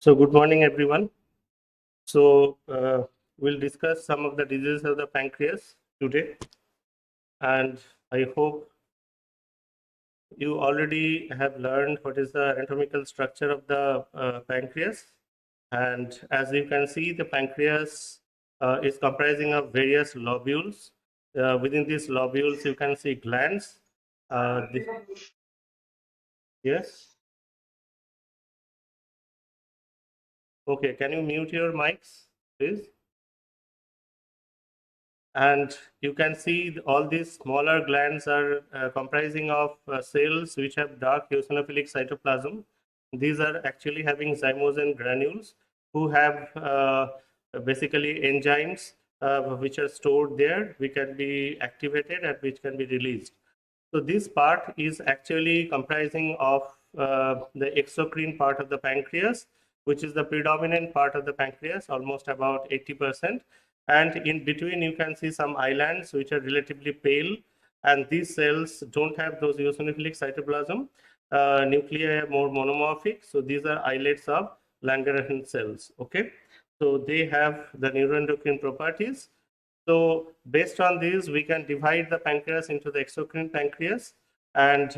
So good morning, everyone. So we'll discuss some of the diseases of the pancreas today, and I hope you already have learned what is the anatomical structure of the pancreas. And as you can see, the pancreas is comprising of various lobules. Within these lobules, you can see glands. Yes. Okay. Can you mute your mics, please? And you can see all these smaller glands are comprising of cells which have dark eosinophilic cytoplasm. These are actually having zymogen granules who have basically enzymes which are stored there, which can be activated and which can be released. So this part is actually comprising of the exocrine part of the pancreas, which is the predominant part of the pancreas, almost about 80%. And in between, you can see some islands which are relatively pale. And these cells don't have those eosinophilic cytoplasm. Nuclei are more monomorphic. So these are islets of Langerhans cells. Okay. So they have the neuroendocrine properties. So based on these, we can divide the pancreas into the exocrine pancreas, and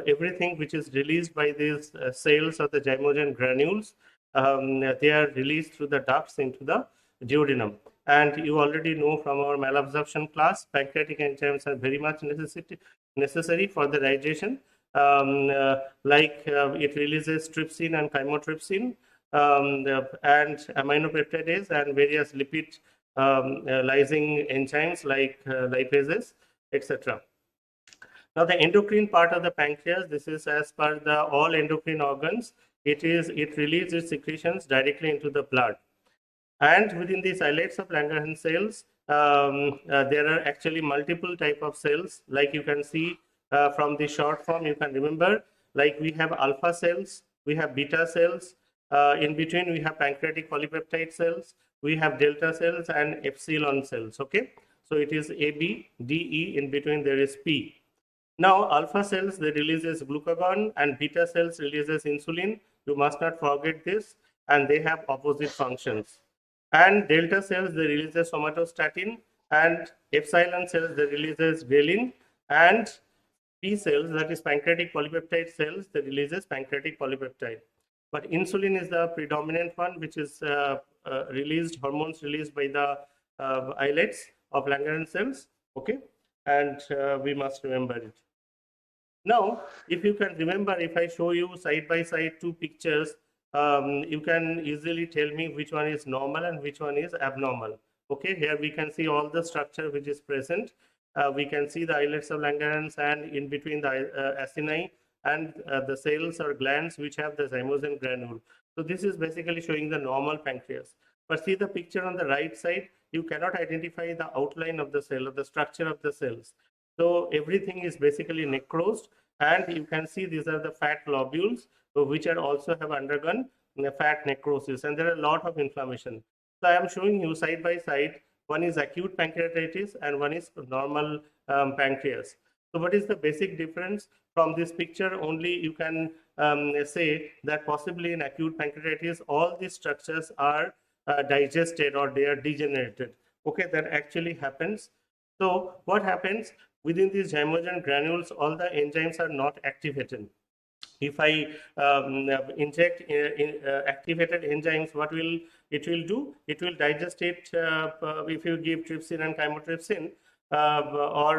everything which is released by these cells or the zymogen granules, they are released through the ducts into the duodenum. And you already know from our malabsorption class, pancreatic enzymes are very much necessary for the digestion. It releases trypsin and chymotrypsin, and aminopeptidase and various lipid lysing enzymes like lipases, etc. Now, the endocrine part of the pancreas, this is as per the all endocrine organs, it releases secretions directly into the blood. And within these islets of Langerhans cells, there are actually multiple type of cells. Like you can see from the short form, you can remember, like we have alpha cells, we have beta cells. In between, we have pancreatic polypeptide cells, we have delta cells and epsilon cells. Okay, so it is A, B, D, E. In between, there is P. Now, alpha cells, they releases glucagon, and beta cells releases insulin. You must not forget this, and they have opposite functions. And delta cells, they releases somatostatin, and epsilon cells, they releases ghrelin, and P cells, that is pancreatic polypeptide cells, they releases pancreatic polypeptide. But insulin is the predominant one, which is hormones released by the islets of Langerhans cells. Okay, and we must remember it. Now, if you can remember, if I show you side by side two pictures, you can easily tell me which one is normal and which one is abnormal. Okay, here we can see all the structure which is present. We can see the islets of Langerhans, and in between the acini and the cells or glands which have the zymogen granule. So this is basically showing the normal pancreas. But see the picture on the right side, you cannot identify the outline of the cell or the structure of the cells. So everything is basically necrosed, and you can see these are the fat lobules which are also have undergone fat necrosis, and there are a lot of inflammation. So I am showing you side by side, one is acute pancreatitis and one is normal pancreas. So what is the basic difference from this picture? Only you can say that possibly in acute pancreatitis, all these structures are digested or they are degenerated. Okay, that actually happens. So what happens? Within these zymogen granules, all the enzymes are not activated. If I inject activated enzymes, what will it will do? It will digest it. If you give trypsin and chymotrypsin or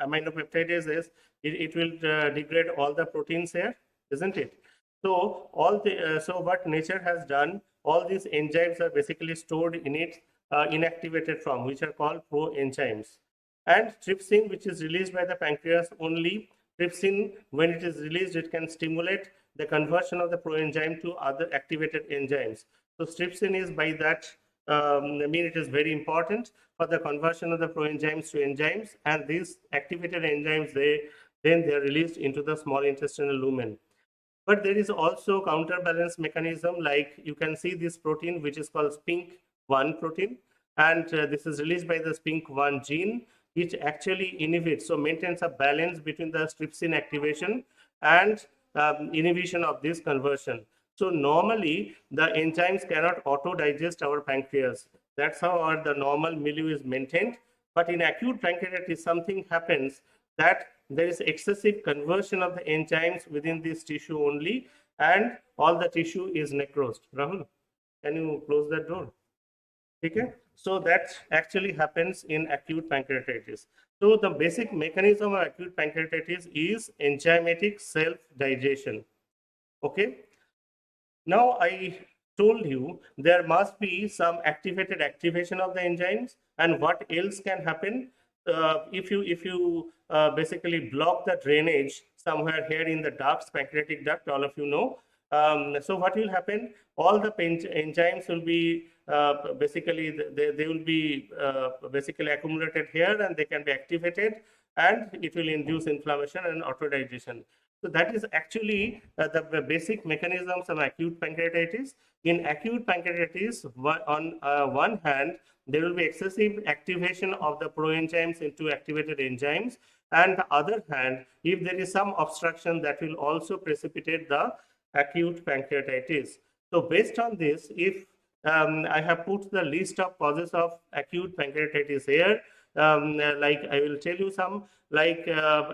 aminopeptidases, it will degrade all the proteins here, isn't it? So what nature has done, all these enzymes are basically stored in its inactivated form, which are called proenzymes. And trypsin, which is released by the pancreas only, trypsin, when it is released, it can stimulate the conversion of the proenzyme to other activated enzymes. So trypsin is by that, it is very important for the conversion of the proenzymes to enzymes, and these activated enzymes, they are released into the small intestinal lumen. But there is also counterbalance mechanism, like you can see this protein which is called SPINK1 protein, and this is released by the SPINK1 gene, which actually inhibits, so maintains a balance between the trypsin activation and inhibition of this conversion. So normally the enzymes cannot auto-digest our pancreas. That's how the normal milieu is maintained. But in acute pancreatitis, something happens that there is excessive conversion of the enzymes within this tissue only, and all the tissue is necrosed. Rahul, can you close that door? Okay, so that actually happens in acute pancreatitis. So the basic mechanism of acute pancreatitis is enzymatic self-digestion. Okay, now I told you there must be some activation of the enzymes, and what else can happen if you basically block the drainage somewhere here in the ducts, pancreatic duct, all of you know. So what will happen? All the enzymes will be basically they will be basically accumulated here, and they can be activated, and it will induce inflammation and autodigestion. So that is actually the basic mechanisms of acute pancreatitis. In acute pancreatitis, on one hand, there will be excessive activation of the proenzymes into activated enzymes, and the other hand, if there is some obstruction, that will also precipitate the acute pancreatitis. So based on this, if I have put the list of causes of acute pancreatitis here, like I will tell you some, like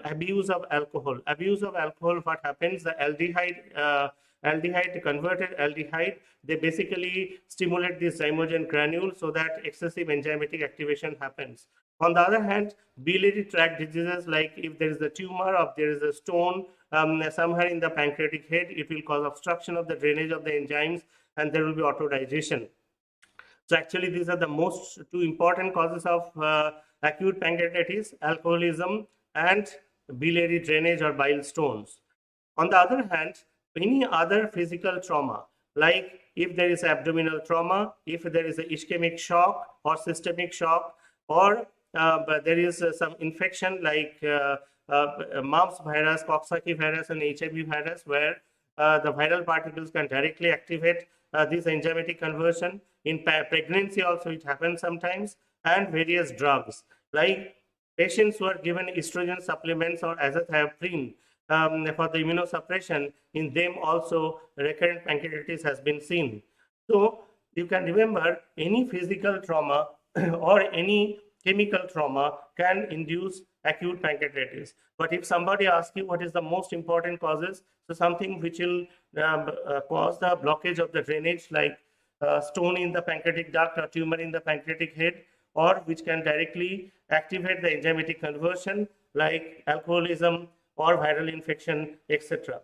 abuse of alcohol. Abuse of alcohol, what happens? The aldehyde, converted aldehyde, they basically stimulate this zymogen granule so that excessive enzymatic activation happens. On the other hand, biliary tract diseases, like if there is a tumor or there is a stone somewhere in the pancreatic head, it will cause obstruction of the drainage of the enzymes, and there will be autodigestion. So actually, these are the most two important causes of acute pancreatitis: alcoholism and biliary drainage or bile stones. On the other hand, any other physical trauma, like if there is abdominal trauma, if there is a ischemic shock or systemic shock, or but there is some infection like mumps virus, Coxsackie virus, and HIV virus, where the viral particles can directly activate this enzymatic conversion. In pregnancy also it happens sometimes, and various drugs, like patients who are given estrogen supplements or azathioprine for the immunosuppression, in them also recurrent pancreatitis has been seen. So you can remember any physical trauma or any chemical trauma can induce acute pancreatitis. But if somebody asks you what is the most important causes, so something which will cause the blockage of the drainage, like stone in the pancreatic duct or tumor in the pancreatic head, or which can directly activate the enzymatic conversion, like alcoholism or viral infection, etc.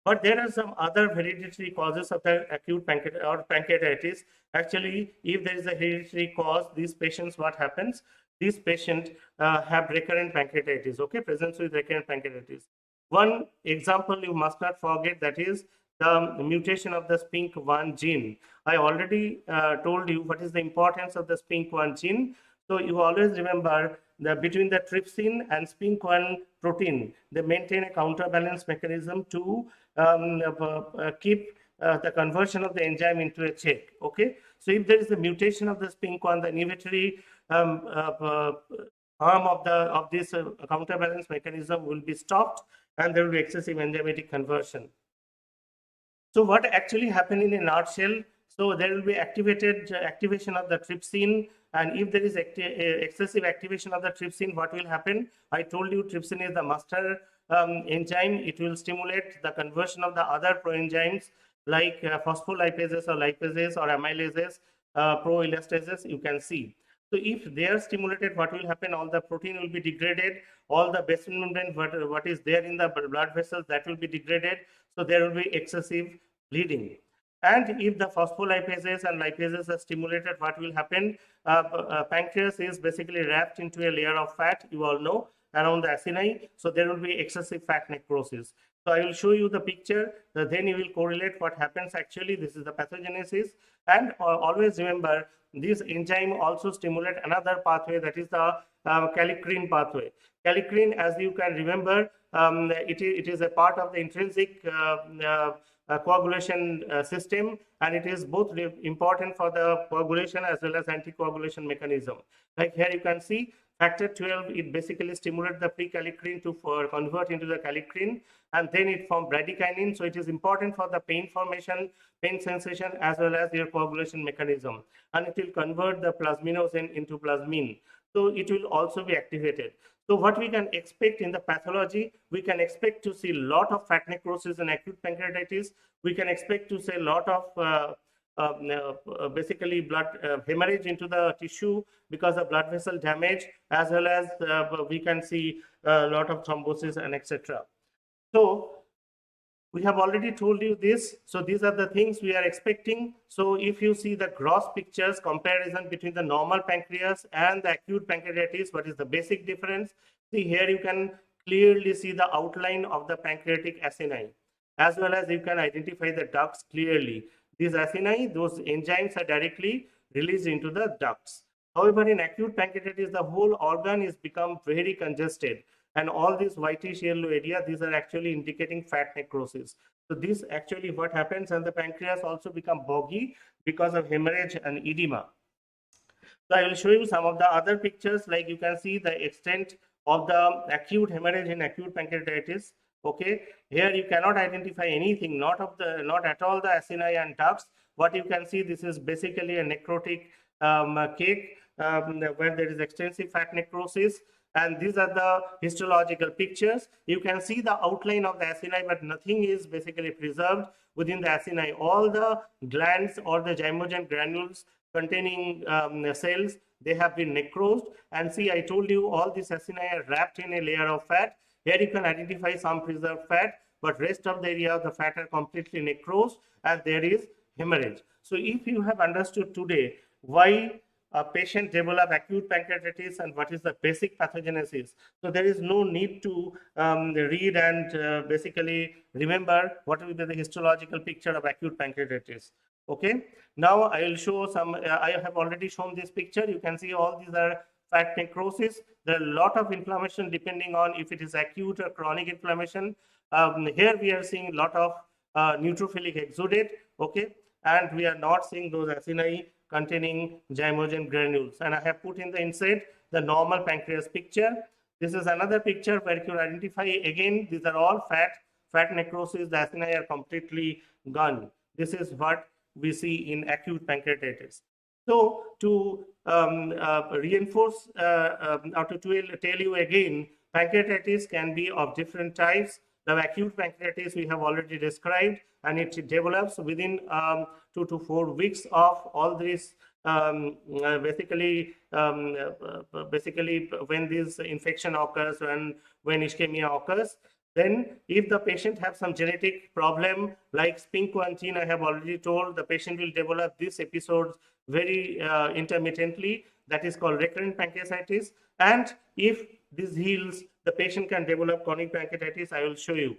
But there are some other hereditary causes of the acute pancreatitis. Actually, if there is a hereditary cause, these patients, what happens? These patients have recurrent pancreatitis, okay, presence with recurrent pancreatitis. One example you must not forget, that is the mutation of the SPINK1 gene. I already told you what is the importance of the SPINK1 gene. So you always remember that between the trypsin and SPINK1 protein, they maintain a counterbalance mechanism to keep the conversion of the enzyme into a check. Okay, so if there is a mutation of the SPINK1, the inhibitory arm of this counterbalance mechanism will be stopped, and there will be excessive enzymatic conversion. So what actually happened in a nutshell? So there will be activation of the trypsin, and if there is excessive activation of the trypsin, what will happen? I told you trypsin is the master enzyme. It will stimulate the conversion of the other proenzymes like phospholipases or lipases or amylases, proelastases, you can see. So if they are stimulated, what will happen? All the protein will be degraded, all the basement membrane, what is there in the blood vessels, that will be degraded. So there will be excessive bleeding. And if the phospholipases and lipases are stimulated, what will happen? Pancreas is basically wrapped into a layer of fat, you all know, around the acini. So there will be excessive fat necrosis. So I will show you the picture, then you will correlate what happens actually. This is the pathogenesis. And always remember, this enzyme also stimulate another pathway, that is the kallikrein pathway. Kallikrein, as you can remember, it is a part of the intrinsic coagulation system, and it is both important for the coagulation as well as anticoagulation mechanism. Like here you can see Factor 12, it basically stimulates the prekallikrein to convert into the kallikrein, and then it forms bradykinin. So it is important for the pain formation, pain sensation, as well as your coagulation mechanism. And it will convert the plasminogen into plasmin. So it will also be activated. So what we can expect in the pathology, we can expect to see a lot of fat necrosis in acute pancreatitis. We can expect to see a lot of basically blood hemorrhage into the tissue because of blood vessel damage, as well as we can see a lot of thrombosis and etc. So we have already told you this. So these are the things we are expecting. So if you see the gross pictures comparison between the normal pancreas and the acute pancreatitis, what is the basic difference? See, here you can clearly see the outline of the pancreatic acini, as well as you can identify the ducts clearly. These acini, those enzymes are directly released into the ducts. However, in acute pancreatitis, the whole organ is become very congested, and all these whitish yellow area, these are actually indicating fat necrosis. So this actually what happens, and the pancreas also become boggy because of hemorrhage and edema. So I will show you some of the other pictures, like you can see the extent of the acute hemorrhage in acute pancreatitis. Okay, here you cannot identify anything, not at all the acini and ducts. What you can see, this is basically a necrotic cake where there is extensive fat necrosis. And these are the histological pictures. You can see the outline of the acini, but nothing is basically preserved within the acini. All the glands or the zymogen granules containing cells, they have been necrosed. And see, I told you all these acini are wrapped in a layer of fat. Here you can identify some preserved fat, but rest of the area of the fat are completely necrosed, and there is hemorrhage. So if you have understood today why a patient develop acute pancreatitis and what is the basic pathogenesis, so there is no need to read and basically remember what will be the histological picture of acute pancreatitis. Okay, now I will show some. I have already shown this picture. You can see all these are fat necrosis. There are a lot of inflammation depending on if it is acute or chronic inflammation. Here we are seeing a lot of neutrophilic exudate. Okay, and we are not seeing those acini containing zymogen granules. And I have put in the inside the normal pancreas picture. This is another picture where you can identify again, these are all fat necrosis, the acini are completely gone. This is what we see in acute pancreatitis. So to reinforce or to tell you again, pancreatitis can be of different types. The acute pancreatitis we have already described, and it develops within 2 to 4 weeks of all these basically when this infection occurs and when ischemia occurs. Then if the patient have some genetic problem like SPINK1 gene, I have already told, the patient will develop these episodes very intermittently. That is called recurrent pancreatitis. And if this heals, the patient can develop chronic pancreatitis. I will show you.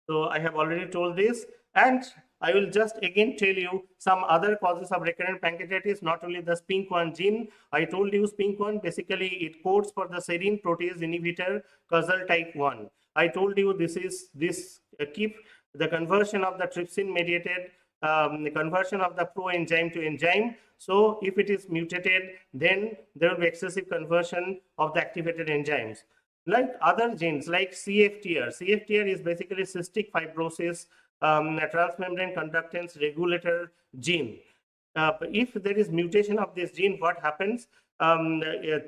So I have already told this, and I will just again tell you some other causes of recurrent pancreatitis, not only the SPINK1 gene. I told you SPINK1, basically it codes for the serine protease inhibitor causal type 1. I told you this keep the conversion of the trypsin mediated the conversion of the proenzyme to enzyme. So if it is mutated, then there will be excessive conversion of the activated enzymes. Like other genes like CFTR. CFTR is basically cystic fibrosis transmembrane conductance regulator gene. If there is mutation of this gene, what happens?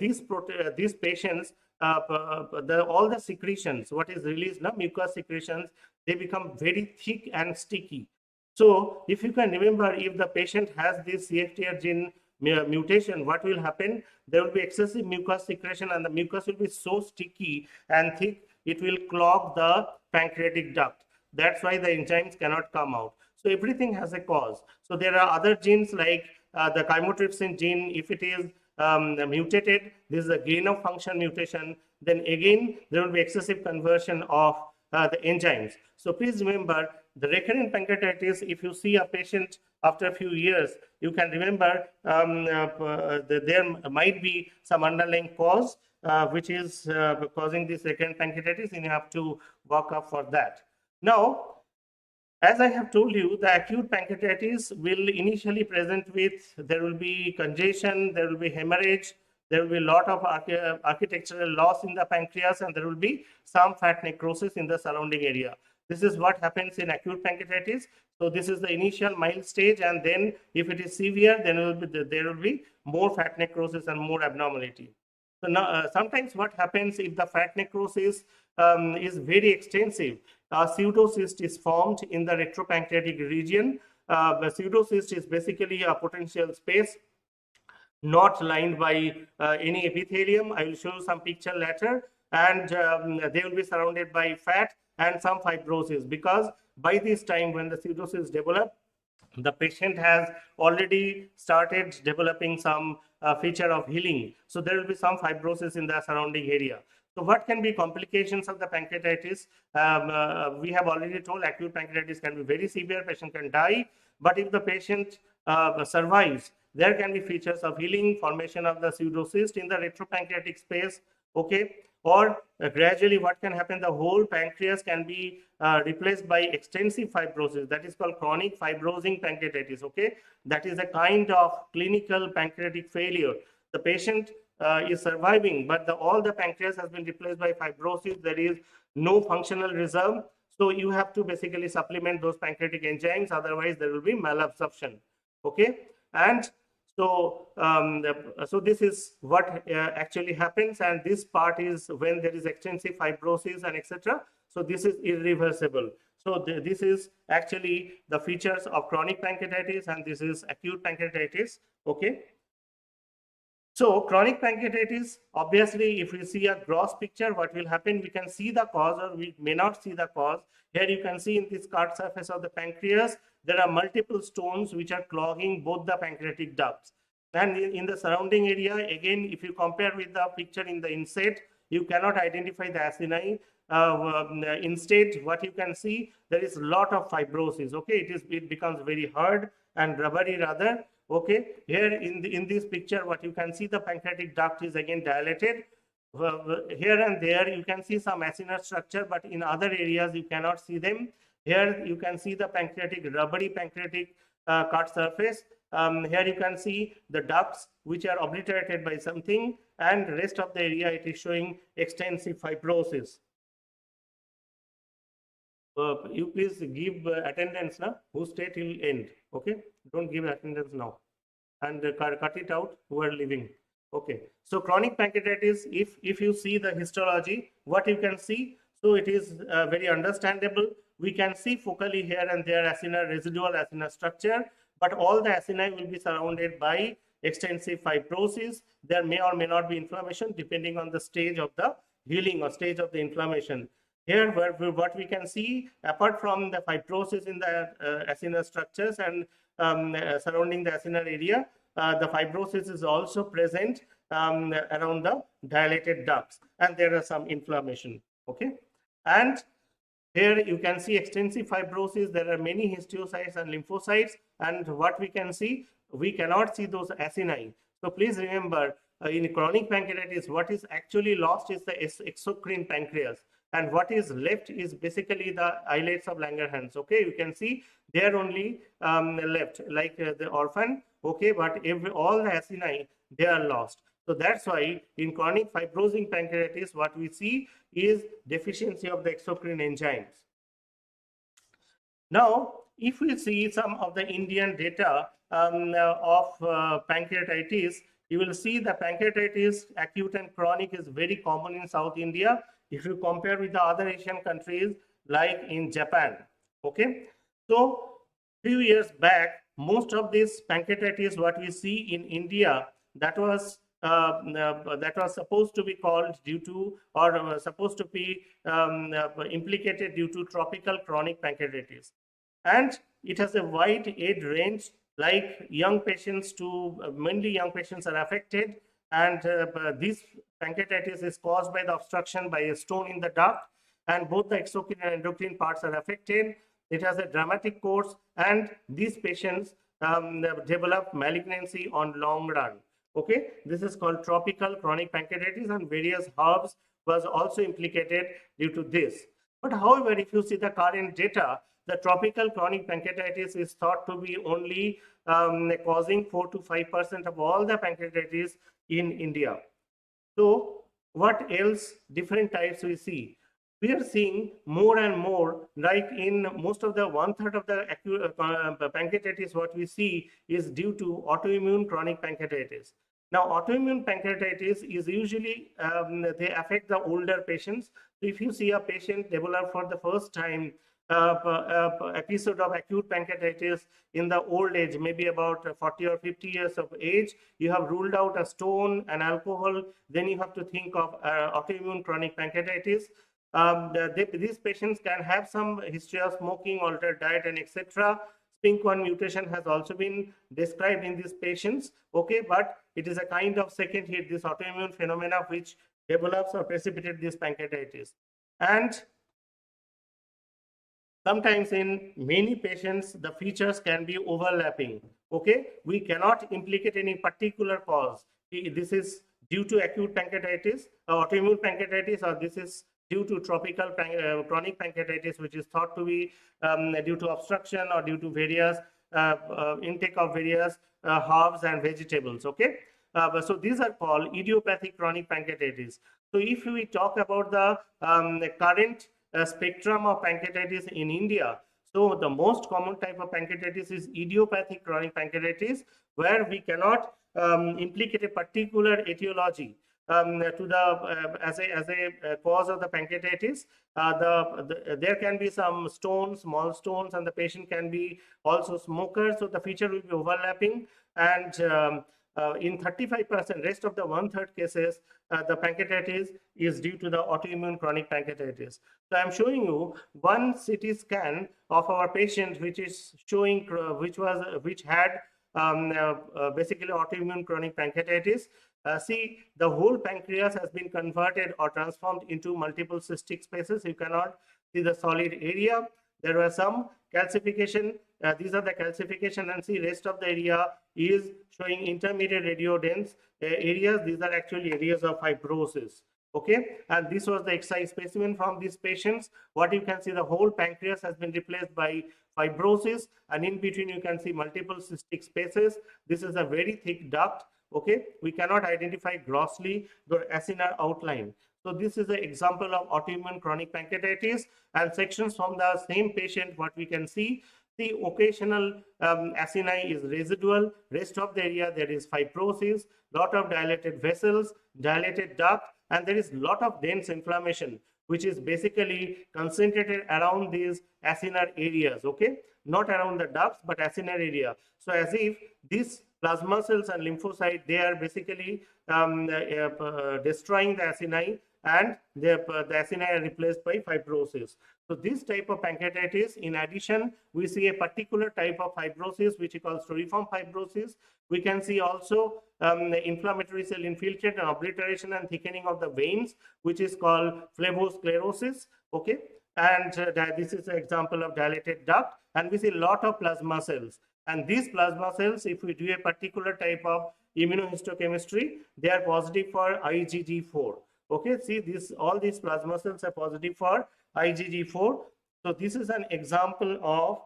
These patients, all the secretions, what is released, mucous secretions, they become very thick and sticky. So if you can remember, if the patient has this CFTR gene mutation, what will happen? There will be excessive mucus secretion, and the mucus will be so sticky and thick, it will clog the pancreatic duct. That's why the enzymes cannot come out. So everything has a cause. So there are other genes like the chymotrypsin gene. If it is mutated, this is a gain of function mutation, then again there will be excessive conversion of the enzymes. So please remember, the recurrent pancreatitis, if you see a patient after a few years, you can remember there might be some underlying cause which is causing this recurrent pancreatitis, and you have to work up for that. Now, as I have told you, the acute pancreatitis will initially present with, there will be congestion, there will be hemorrhage, there will be a lot of architectural loss in the pancreas, and there will be some fat necrosis in the surrounding area. This is what happens in acute pancreatitis. So this is the initial mild stage, and then if it is severe, then there will be more fat necrosis and more abnormality. So now, sometimes what happens if the fat necrosis is very extensive, a pseudocyst is formed in the retropancreatic region. The pseudocyst is basically a potential space not lined by any epithelium. I will show you some picture later, and they will be surrounded by fat and some fibrosis, because by this time when the pseudocysts develop, the patient has already started developing some feature of healing. So there will be some fibrosis in the surrounding area. So what can be complications of the pancreatitis? We have already told acute pancreatitis can be very severe, patient can die. But if the patient survives, there can be features of healing, formation of the pseudocyst in the retropancreatic space, okay? Or gradually what can happen, the whole pancreas can be replaced by extensive fibrosis. That is called chronic fibrosing pancreatitis, okay? That is a kind of clinical pancreatic failure. The patient is surviving, but all the pancreas has been replaced by fibrosis. There is no functional reserve. So you have to basically supplement those pancreatic enzymes, otherwise there will be malabsorption, okay? And so, so this is what actually happens, and this part is when there is extensive fibrosis and etc. So this is irreversible. So this is actually the features of chronic pancreatitis, and this is acute pancreatitis, okay? So chronic pancreatitis, obviously, if we see a gross picture, what will happen? We can see the cause, or we may not see the cause. Here you can see in this cut surface of the pancreas, there are multiple stones which are clogging both the pancreatic ducts. And in the surrounding area, again, if you compare with the picture in the inset, you cannot identify the acini. Instead, what you can see, there is a lot of fibrosis. Okay, it becomes very hard and rubbery rather. Okay, here in this picture, what you can see, the pancreatic duct is again dilated. Here and there you can see some acinar structure, but in other areas you cannot see them. Here you can see the rubbery pancreatic cut surface. Here you can see the ducts which are obliterated by something, and rest of the area it is showing extensive fibrosis. You please give attendance now, who stay till end, okay? Don't give attendance now, and cut it out who are leaving. Okay, so chronic pancreatitis, if you see the histology, what you can see, so it is very understandable. We can see focally here and there residual acinar structure, but all the acini will be surrounded by extensive fibrosis. There may or may not be inflammation depending on the stage of the healing or stage of the inflammation. Here, what we can see, apart from the fibrosis in the acinar structures and surrounding the acinar area, the fibrosis is also present around the dilated ducts, and there are some inflammation. Okay, and here you can see extensive fibrosis. There are many histiocytes and lymphocytes, and what we can see, we cannot see those acini. So please remember, in chronic pancreatitis, what is actually lost is the exocrine pancreas, and what is left is basically the islets of Langerhans. Okay, you can see they are only left, like the orphan. Okay, but all the acini, they are lost. So that's why in chronic fibrosing pancreatitis, what we see is deficiency of the exocrine enzymes. Now, if we see some of the Indian data of pancreatitis, you will see the pancreatitis, acute and chronic, is very common in South India if you compare with the other Asian countries like in Japan. Okay, so few years back, most of this pancreatitis what we see in India, that was supposed to be called due to, or supposed to be implicated due to tropical chronic pancreatitis, and it has a wide age range, like young patients to mainly young patients are affected, and this pancreatitis is caused by the obstruction by a stone in the duct, and both the exocrine and endocrine parts are affected. It has a dramatic course, and these patients develop malignancy on long run. Okay, this is called tropical chronic pancreatitis, and various herbs was also implicated due to this. But however, if you see the current data, the tropical chronic pancreatitis is thought to be only causing 4 to 5% of all the pancreatitis in India. So what else different types we see? We are seeing more and more, like in most of the 1/3 of the acute pancreatitis, what we see is due to autoimmune chronic pancreatitis. Now, autoimmune pancreatitis is usually, they affect the older patients. So if you see a patient develop for the first time episode of acute pancreatitis in the old age, maybe about 40 or 50 years of age, you have ruled out a stone and alcohol, then you have to think of autoimmune chronic pancreatitis. These patients can have some history of smoking, altered diet, and etc. SPINK1 mutation has also been described in these patients, okay, but it is a kind of second hit, this autoimmune phenomena which develops or precipitates this pancreatitis. And sometimes in many patients, the features can be overlapping, okay. We cannot implicate any particular cause. This is due to acute pancreatitis, autoimmune pancreatitis, or this is due to tropical chronic pancreatitis, which is thought to be due to obstruction or due to various intake of various herbs and vegetables, okay. So these are called idiopathic chronic pancreatitis. So if we talk about the current spectrum of pancreatitis in India, so the most common type of pancreatitis is idiopathic chronic pancreatitis, where we cannot implicate a particular etiology to the as a cause of the pancreatitis. There can be some stones, small stones, and the patient can be also smoker, so the feature will be overlapping. And in 35%, rest of the 1/3 cases, the pancreatitis is due to the autoimmune chronic pancreatitis. So I'm showing you one CT scan of our patient, which is showing which had basically autoimmune chronic pancreatitis. See, the whole pancreas has been converted or transformed into multiple cystic spaces. You cannot see the solid area. There was some calcification. These are the calcification, and see rest of the area is showing intermediate radiodense areas. These are actually areas of fibrosis. Okay, and this was the excised specimen from these patients. What you can see, the whole pancreas has been replaced by fibrosis, and in between you can see multiple cystic spaces. This is a very thick duct. Okay, we cannot identify grossly the acinar outline. So this is an example of autoimmune chronic pancreatitis, and sections from the same patient. What we can see, the occasional acini is residual. Rest of the area there is fibrosis, lot of dilated vessels, dilated duct, and there is lot of dense inflammation, which is basically concentrated around these acinar areas. Okay, not around the ducts, but acinar area. So as if these plasma cells and lymphocytes, they are basically destroying the acini, and the acini are replaced by fibrosis. So this type of pancreatitis, in addition, we see a particular type of fibrosis which is called storiform fibrosis. We can see also inflammatory cell infiltrate and obliteration and thickening of the veins, which is called flavosclerosis. Okay, and this is an example of dilated duct, and we see a lot of plasma cells. And these plasma cells, if we do a particular type of immunohistochemistry, they are positive for IgG4. Okay, see this, all these plasma cells are positive for IgG4. So this is an example of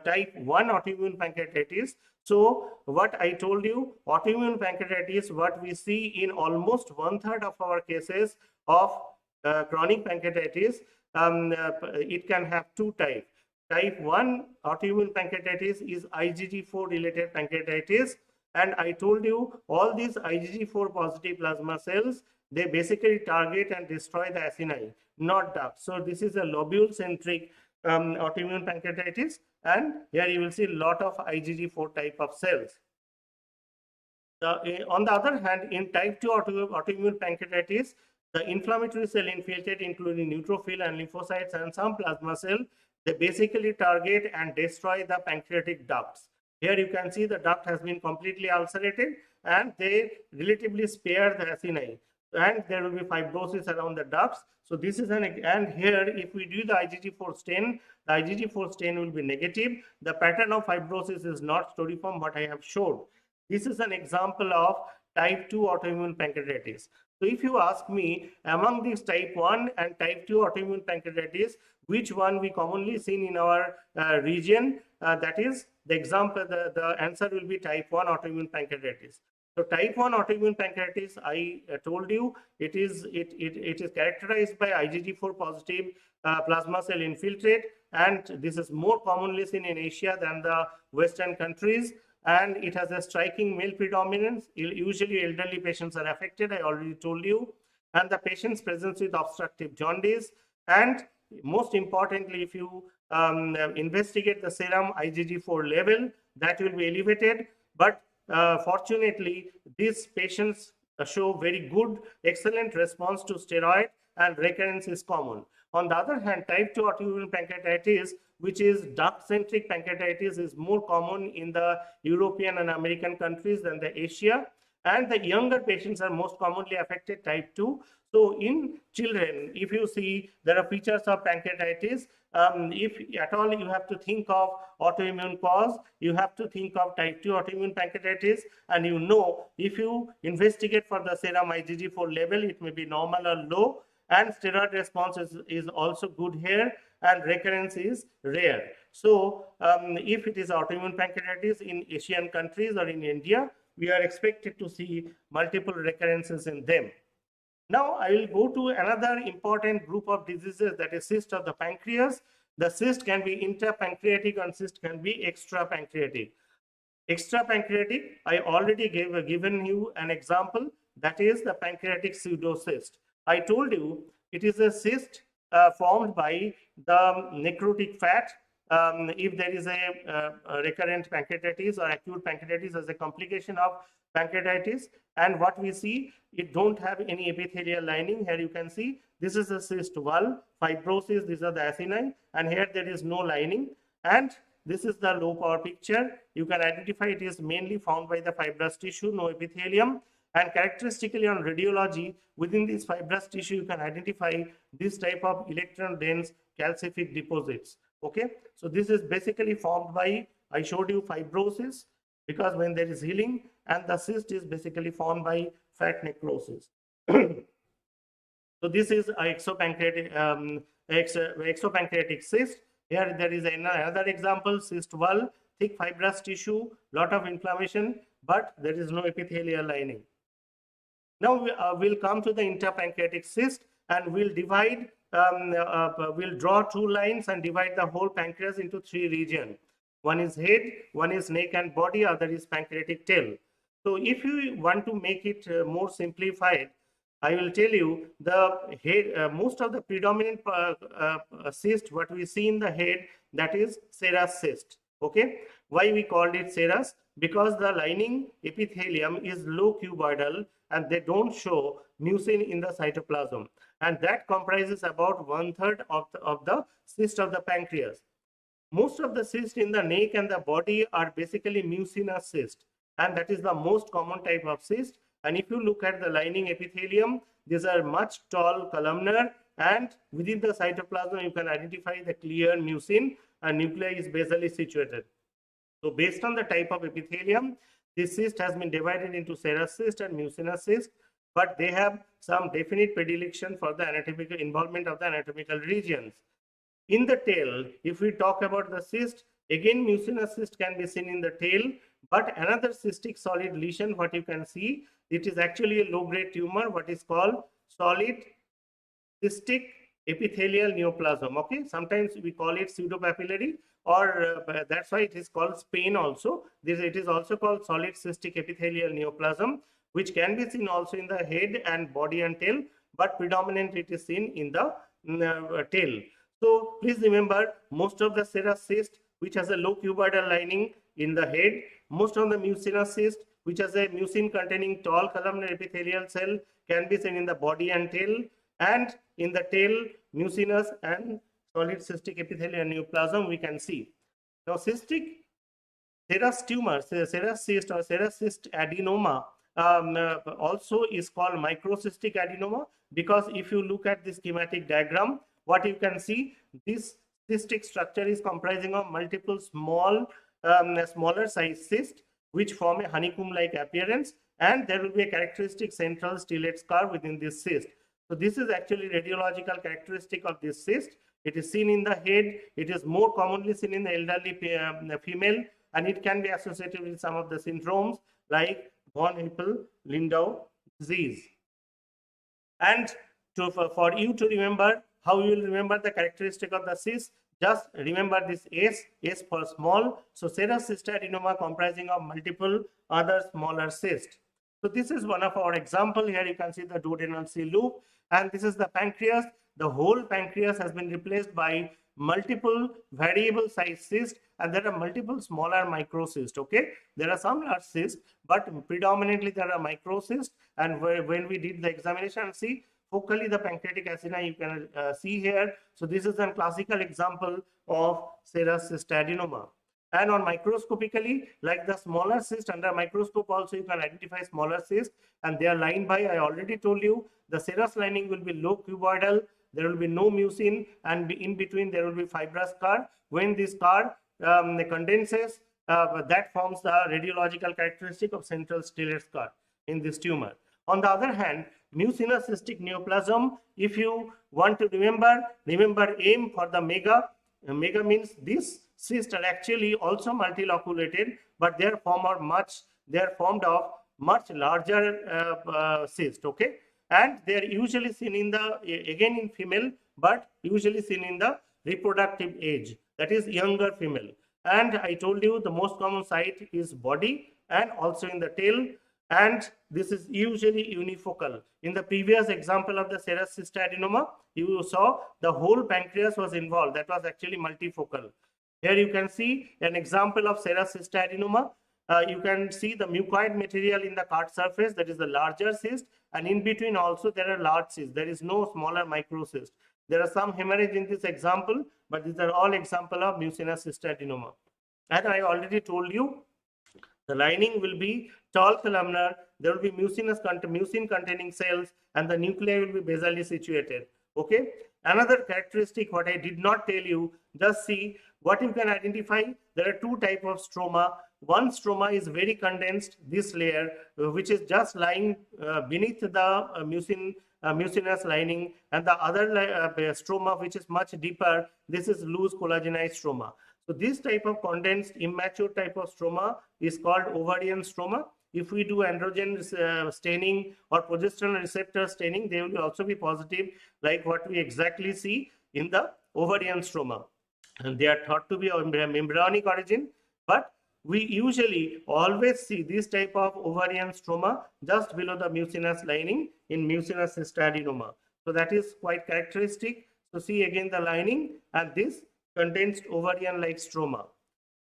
type 1 autoimmune pancreatitis. So what I told you, autoimmune pancreatitis, what we see in almost 1/3 of our cases of chronic pancreatitis, it can have two types. Type 1 autoimmune pancreatitis is IgG4 related pancreatitis, and I told you all these IgG4 positive plasma cells, they basically target and destroy the acini, not duct. So this is a lobule centric autoimmune pancreatitis, and here you will see a lot of IgG4 type of cells. On the other hand, in type 2 autoimmune pancreatitis, the inflammatory cell infiltrate, including neutrophil and lymphocytes and some plasma cell, they basically target and destroy the pancreatic ducts. Here you can see the duct has been completely ulcerated, and they relatively spare the acini, and there will be fibrosis around the ducts. So this is and here if we do the IgG4 stain, the IgG4 stain will be negative. The pattern of fibrosis is not storiform, what I have showed. This is an example of type 2 autoimmune pancreatitis. So if you ask me, among these type 1 and type 2 autoimmune pancreatitis, which one we commonly seen in our region. That is the example, the answer will be type 1 autoimmune pancreatitis. So type 1 autoimmune pancreatitis, I told you, it is characterized by IgG4 positive plasma cell infiltrate, and this is more commonly seen in Asia than the Western countries, and it has a striking male predominance. Usually elderly patients are affected, I already told you, and the patients presents with obstructive jaundice, and most importantly, if you investigate the serum IgG4 level, that will be elevated, but fortunately these patients show very good, excellent response to steroid, and recurrence is common. On the other hand, type 2 autoimmune pancreatitis, which is duct-centric pancreatitis, is more common in the European and American countries than the Asia, and the younger patients are most commonly affected, type 2. So in children, if you see, there are features of pancreatitis. If at all you have to think of autoimmune cause, you have to think of type 2 autoimmune pancreatitis, and you know, if you investigate for the serum IgG4 level, it may be normal or low, and steroid response is also good here, and recurrence is rare. So if it is autoimmune pancreatitis in Asian countries or in India, we are expected to see multiple recurrences in them. Now I will go to another important group of diseases, that is cyst of the pancreas. The cyst can be intrapancreatic and cyst can be extrapancreatic. Extrapancreatic, I already given you an example, that is the pancreatic pseudocyst. I told you it is a cyst formed by the necrotic fat. If there is a recurrent pancreatitis or acute pancreatitis as a complication of pancreatitis, and what we see, it don't have any epithelial lining. Here you can see this is a cyst wall, fibrosis, these are the acini, and here there is no lining, and this is the low power picture. You can identify it is mainly found by the fibrous tissue, no epithelium, and characteristically on radiology, within this fibrous tissue you can identify this type of electron dense calcific deposits. Okay, so this is basically formed by, I showed you fibrosis, because when there is healing, and the cyst is basically formed by fat necrosis. So this is exopancreatic cyst. Here there is another example, cyst wall, thick fibrous tissue, lot of inflammation, but there is no epithelial lining. Now we'll come to the intrapancreatic cyst, and we'll divide, we'll draw two lines and divide the whole pancreas into three regions. One is head, one is neck and body, other is pancreatic tail. So if you want to make it more simplified, I will tell you the head, most of the predominant cyst, what we see in the head, that is serous cyst. Okay, why we called it serous? Because the lining epithelium is low cuboidal and they don't show mucin in the cytoplasm, and that comprises about 1/3 of the cyst of the pancreas. Most of the cysts in the neck and the body are basically mucinous cyst, and that is the most common type of cyst. And if you look at the lining epithelium, these are much tall columnar, and within the cytoplasm you can identify the clear mucin, and nuclei is basally situated. So based on the type of epithelium, this cyst has been divided into serous cyst and mucinous cyst, but they have some definite predilection for the anatomical involvement of the anatomical regions. In the tail, if we talk about the cyst, again mucinous cyst can be seen in the tail, but another cystic solid lesion, what you can see, it is actually a low-grade tumor, what is called solid cystic epithelial neoplasm. Okay, sometimes we call it pseudopapillary, or that's why it is called Spain also. It is also called solid cystic epithelial neoplasm, which can be seen also in the head and body and tail, but predominantly it is seen in the tail. So please remember, most of the serous cyst, which has a low cuboidal lining in the head, most of the mucinous cyst, which has a mucin containing tall columnar epithelial cell, can be seen in the body and tail, and in the tail, mucinous and solid cystic epithelial neoplasm we can see. Now cystic serous tumor, serous cyst or serous cyst adenoma also is called microcystic adenoma, because if you look at the schematic diagram, what you can see, this cystic structure is comprising of multiple small, smaller size cysts which form a honeycomb-like appearance, and there will be a characteristic central stellate scar within this cyst. So this is actually radiological characteristic of this cyst. It is seen in the head. It is more commonly seen in the elderly female, and it can be associated with some of the syndromes like von Hippel-Lindau disease. And for you to remember how you will remember the characteristic of the cyst, just remember this S for small. So serous cystadenoma comprising of multiple other smaller cysts. So this is one of our example. Here you can see the duodenal C loop, and this is the pancreas. The whole pancreas has been replaced by multiple variable size cysts, and there are multiple smaller microcysts. Okay, there are some large cysts, but predominantly there are microcysts. And when we did the examination, see focally the pancreatic acini you can see here. So this is a classical example of serous cystadenoma. And on microscopically, like the smaller cyst, under microscope also you can identify smaller cysts, and they are lined by, I already told you, the serous lining will be low cuboidal, there will be no mucin, and in between there will be fibrous scar. When this scar condenses, that forms the radiological characteristic of central stellate scar in this tumor. On the other hand, mucinous cystic neoplasm, if you want to remember AIM for the mega. Mega means these cysts are actually also multiloculated, but they are formed of much larger cyst. Okay, and they are usually seen in the, again in female, but usually seen in the reproductive age, that is younger female. And I told you the most common site is body and also in the tail, and this is usually unifocal. In the previous example of the serous cystadenoma, you saw the whole pancreas was involved. That was actually multifocal. Here you can see an example of serous cystadenoma. You can see the mucoid material in the card surface, that is the larger cyst, and in between also there are large cysts. There is no smaller microcyst. There are some hemorrhage in this example, but these are all example of mucinous cystadenoma. And I already told you the lining will be tall columnar, there will be mucin containing cells, and the nuclei will be basally situated. Okay, another characteristic what I did not tell you, just see what you can identify. There are two types of stroma. One stroma is very condensed, this layer which is just lying beneath the mucinous lining, and the other stroma which is much deeper, this is loose collagenized stroma. So this type of condensed immature type of stroma is called ovarian stroma. If we do androgen staining or progesterone receptor staining, they will also be positive, like what we exactly see in the ovarian stroma. And they are thought to be of embryonic origin, but we usually always see this type of ovarian stroma just below the mucinous lining in mucinous cystadenoma. So that is quite characteristic. So see again the lining and this condensed ovarian-like stroma.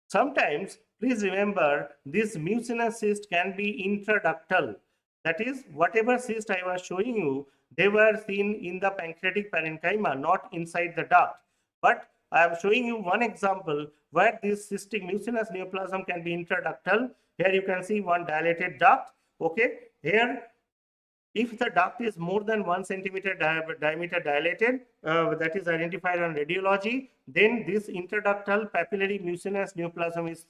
Sometimes, please remember, this mucinous cyst can be intraductal. That is, whatever cyst I was showing you, they were seen in the pancreatic parenchyma, not inside the duct. But I am showing you one example where this cystic mucinous neoplasm can be intraductal. Here you can see one dilated duct. Okay, here, if the duct is more than 1 centimeter diameter dilated, that is identified on radiology, then this intraductal papillary mucinous neoplasm is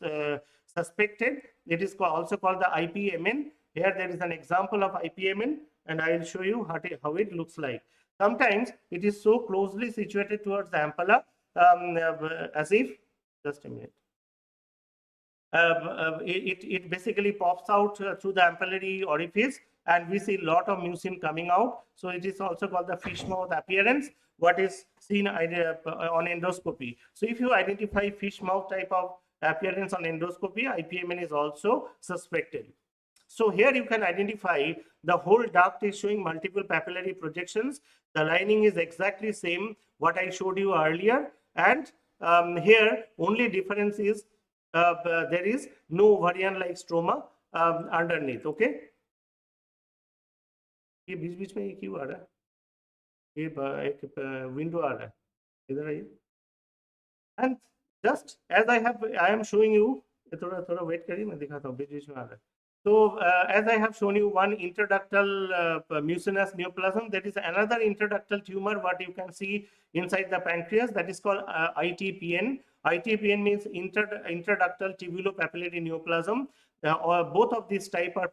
suspected. It is also called the IPMN. Here there is an example of IPMN, and I will show you how it looks like. Sometimes it is so closely situated towards the ampulla, as if, just a minute, it basically pops out through the ampullary orifice, and we see a lot of mucin coming out. So it is also called the fish mouth appearance, what is seen on endoscopy. So if you identify fish mouth type of appearance on endoscopy, IPMN is also suspected. So here you can identify the whole duct is showing multiple papillary projections. The lining is exactly same what I showed you earlier, and here only difference is there is no ovarian-like stroma underneath. Okay, ये बीच-बीच में ये क्यों आ रहा है? ये एक window आ रहा है, इधर आइए. And just as I am showing you, थोड़ा वेट करिए, मैं दिखाता हूँ, बीच-बीच में आ रहा है. So as I have shown you one intraductal mucinous neoplasm, that is another intraductal tumor what you can see inside the pancreas, that is called ITPN. ITPN means intraductal tubulopapillary neoplasm. Both of these type are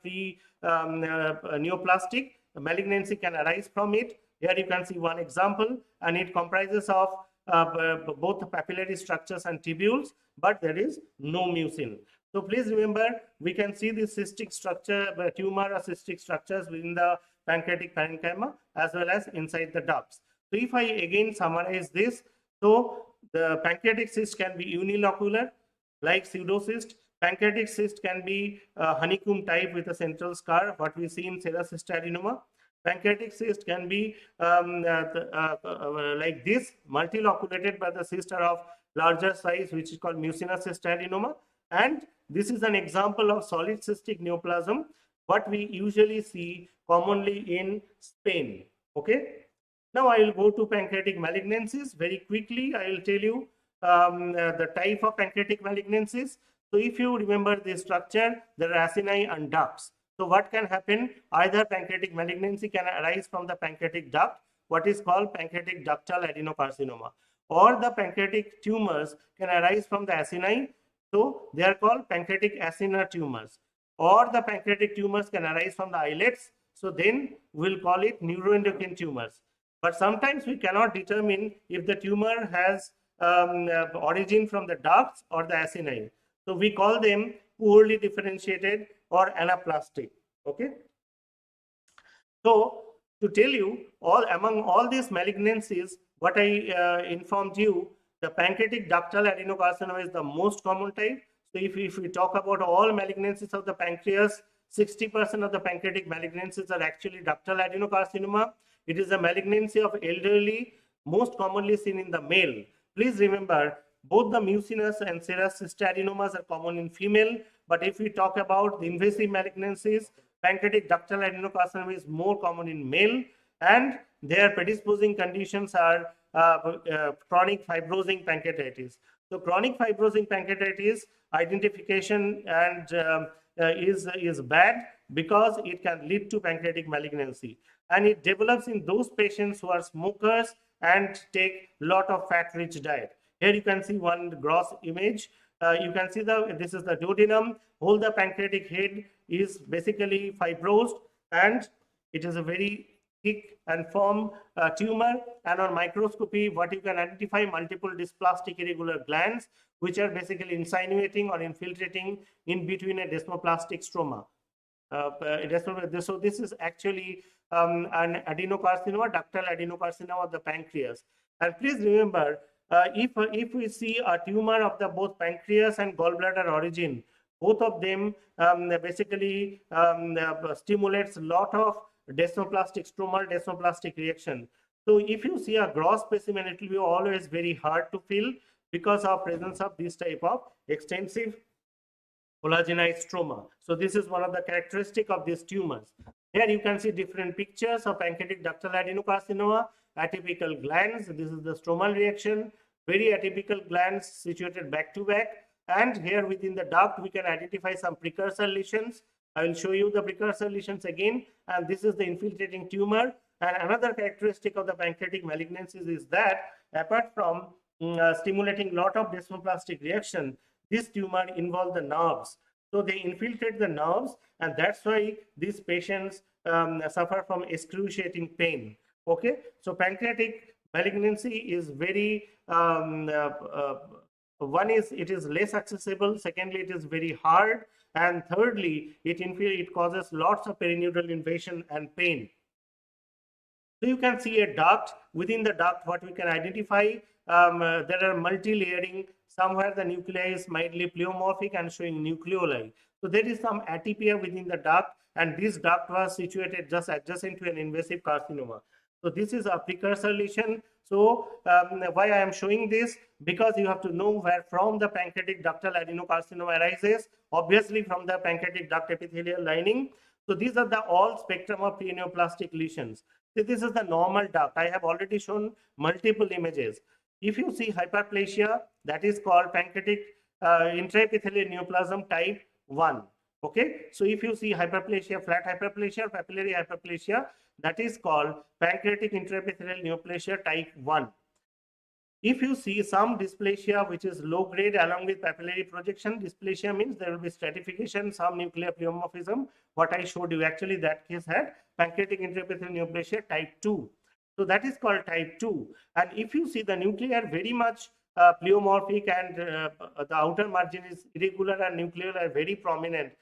neoplastic. Malignancy can arise from it. Here you can see one example, and it comprises of both the papillary structures and tubules, but there is no mucin. So please remember, we can see the cystic structure, tumor or cystic structures within the pancreatic parenchyma as well as inside the ducts. So if I again summarize this, so the pancreatic cyst can be unilocular, like pseudocyst. Pancreatic cyst can be honeycomb type with a central scar, what we see in serous adenoma. Pancreatic cyst can be like this, multiloculated, but the cysts are of larger size, which is called mucinous cystadenoma. And this is an example of solid cystic neoplasm, what we usually see commonly in Spain. Okay. Now I will go to pancreatic malignancies. Very quickly, I will tell you the type of pancreatic malignancies. So if you remember the structure, there are acini and ducts. So what can happen? Either pancreatic malignancy can arise from the pancreatic duct, what is called pancreatic ductal adenocarcinoma, or the pancreatic tumors can arise from the acini. So they are called pancreatic acinar tumors, or the pancreatic tumors can arise from the islets. So then we'll call it neuroendocrine tumors. But sometimes we cannot determine if the tumor has origin from the ducts or the acini. So we call them poorly differentiated or anaplastic. Okay. So to tell you, among all these malignancies, what I informed you, the pancreatic ductal adenocarcinoma is the most common type. So if we talk about all malignancies of the pancreas, 60% of the pancreatic malignancies are actually ductal adenocarcinoma. It is a malignancy of elderly, most commonly seen in the male. Please remember, both the mucinous and serous cystadenomas are common in female, but if we talk about the invasive malignancies, pancreatic ductal adenocarcinoma is more common in male, and their predisposing conditions are chronic fibrosing pancreatitis. So chronic fibrosing pancreatitis identification and is bad because it can lead to pancreatic malignancy, and it develops in those patients who are smokers and take lot of fat-rich diet. Here you can see one gross image. You can see this is the duodenum. Whole the pancreatic head is basically fibrosed, and it is a very thick and firm tumor. And on microscopy, what you can identify, multiple dysplastic irregular glands, which are basically insinuating or infiltrating in between a desmoplastic stroma. So this is actually an adenocarcinoma, ductal adenocarcinoma of the pancreas. And please remember, if we see a tumor of the both pancreas and gallbladder origin, both of them basically stimulates a lot of desmoplastic stromal desmoplastic reaction. So if you see a gross specimen, it will be always very hard to fill because of presence of this type of extensive collagenized stroma. So this is one of the characteristic of these tumors. Here you can see different pictures of pancreatic ductal adenocarcinoma, atypical glands. This is the stromal reaction, very atypical glands situated back to back. And here within the duct, we can identify some precursor lesions. I will show you the precursor lesions again. And this is the infiltrating tumor. And another characteristic of the pancreatic malignancies is that apart from stimulating lot of desmoplastic reaction, this tumor involves the nerves. So they infiltrate the nerves, and that's why these patients suffer from excruciating pain. Okay, so pancreatic malignancy is very one is it is less accessible, secondly it is very hard, and thirdly it causes lots of perineudral invasion and pain. So you can see a duct. Within the duct, what we can identify, there are multi-layering. Somewhere the nuclei is mildly pleomorphic and showing nucleoli. So there is some atypia within the duct, and this duct was situated just adjacent to an invasive carcinoma. So this is a precursor lesion. So why I am showing this? Because you have to know where from the pancreatic ductal adenocarcinoma arises. Obviously from the pancreatic duct epithelial lining. So these are the all spectrum of preneoplastic lesions. So this is the normal duct. I have already shown multiple images. If you see hyperplasia, that is called pancreatic intraepithelial neoplasm type 1. Okay, so if you see hyperplasia, flat hyperplasia, papillary hyperplasia, that is called pancreatic intraepithelial neoplasia type 1. If you see some dysplasia which is low grade along with papillary projection, dysplasia means there will be stratification, some nuclear pleomorphism. What I showed you, actually that case had pancreatic intraepithelial neoplasia type 2. So that is called type 2. And if you see the nuclei are very much pleomorphic, and the outer margin is irregular and nuclei are very prominent.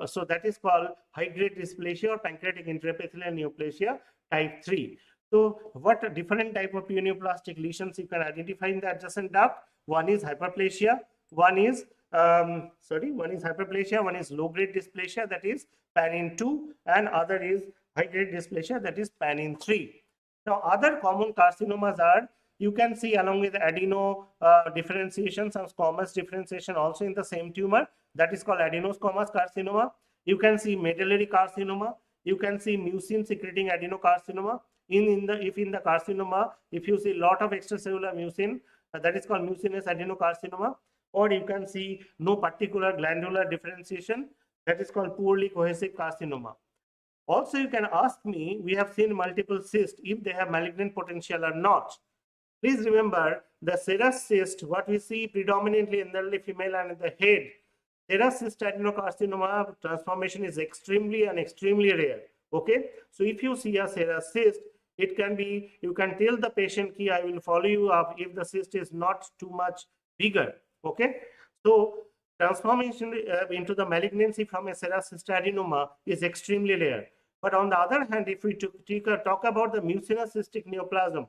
So that is called high-grade dysplasia or pancreatic intraepithelial neoplasia type 3. So what different type of pneumonoplastic lesions you can identify in the adjacent duct? One is hyperplasia, one is hyperplasia, one is low-grade dysplasia, that is Panin 2, and other is high-grade dysplasia, that is Panin 3. Now, other common carcinomas are, you can see along with adeno differentiation, some squamous differentiation also in the same tumor, that is called adenosquamous carcinoma. You can see medullary carcinoma. You can see mucin secreting adenocarcinoma. In the carcinoma, if you see lot of extracellular mucin, that is called mucinous adenocarcinoma. Or you can see no particular glandular differentiation, that is called poorly cohesive carcinoma. Also, you can ask me, we have seen multiple cysts, if they have malignant potential or not. Please remember the serous cyst, what we see predominantly in the elderly female and in the head. Serous cyst adenocarcinoma transformation is extremely rare. Okay, so if you see a serous cyst, it can be, you can tell the patient key, I will follow you up if the cyst is not too much bigger. Okay, so transformation into the malignancy from a serous cyst adenoma is extremely rare. But on the other hand, if we talk about the mucinous cystic neoplasm,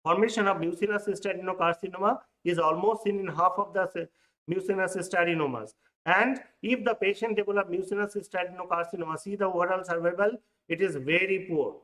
formation of mucinous cyst adenocarcinoma is almost seen in half of the mucinous cyst adenomas. And if the patient develops mucinous cyst adenocarcinoma, see the overall survival, it is very poor.